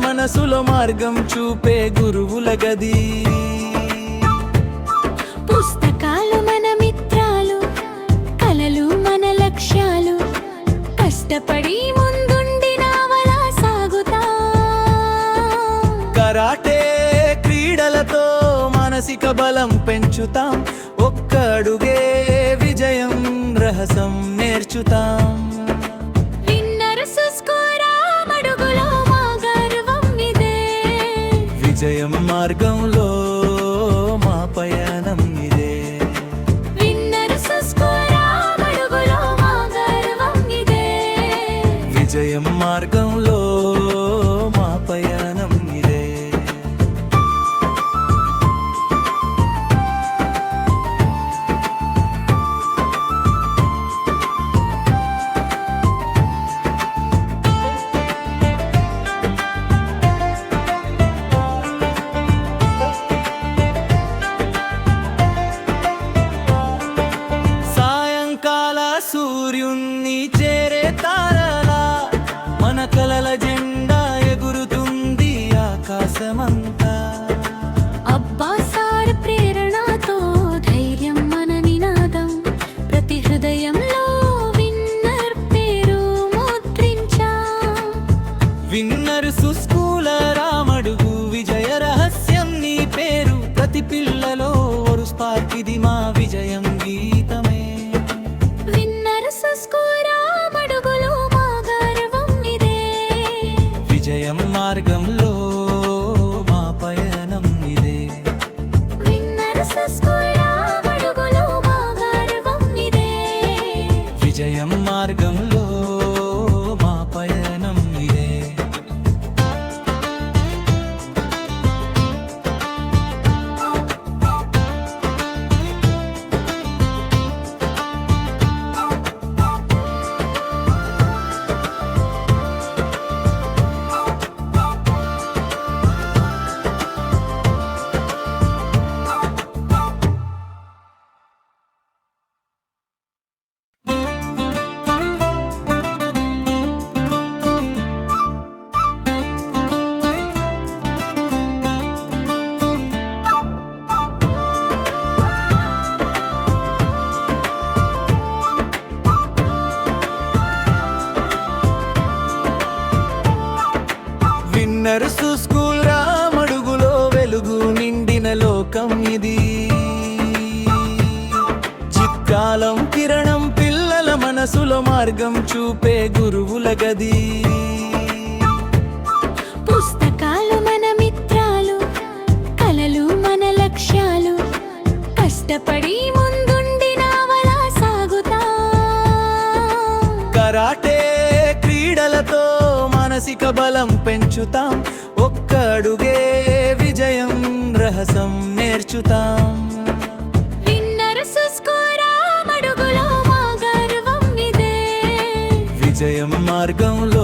మనసులో మార్గం చూపే గురువుల గది. పుస్తకాలు మన మిత్రాలు, కలలు మన లక్ష్యాలు, కష్టపడి ముందుండి నావలా సాగుతా. కరాటే క్రీడలతో మానసిక బలం పెంచుతాం, ఒక్క అడుగే విజయం రహస్యం నేర్చుతాం. విజయం మార్గంలో మా పయనం ఇదే. విజయం మార్గంలో మా పయనం ఇదే. సూర్యున్ని చేరే తారలా మన కలల జెండా ఎగురుతుంది ఆకాశమంతా. అబ్బా సార్ ప్రేరణతో ధైర్యం మన నినాదం, ప్రతి హృదయంలో విన్నర్ పేరు ముద్రించా. విన్నర్స్ స్కూల రామడుగు విజయ రహస్యం నీ పేరు, ప్రతి పిల్లలో ఒక స్పార్క్, ఇది మా విజయం గీతమే. విజయం మార్గంలో మా పయనం ఇదే. విజయం మార్గంలో మా పయనం ఇదే. విన్నర్స్ స్కూల్ రామడుగులో వెలుగు నిండిన లోకం ఇది. చిత్కాలం కిరణం పిల్లల మనసులో మార్గం చూపే గురువుల గది. పుస్తకాలు మన మిత్రాలు, కలలు మన లక్ష్యాలు, కష్టపడి ముందుండి నావలా సాగుతా. కరాటే క్రీడలతో మానసిక బలం పెంచుతాం, ఒక్క అడుగే విజయం రహస్యం నేర్చుతాం. విజయం మార్గంలో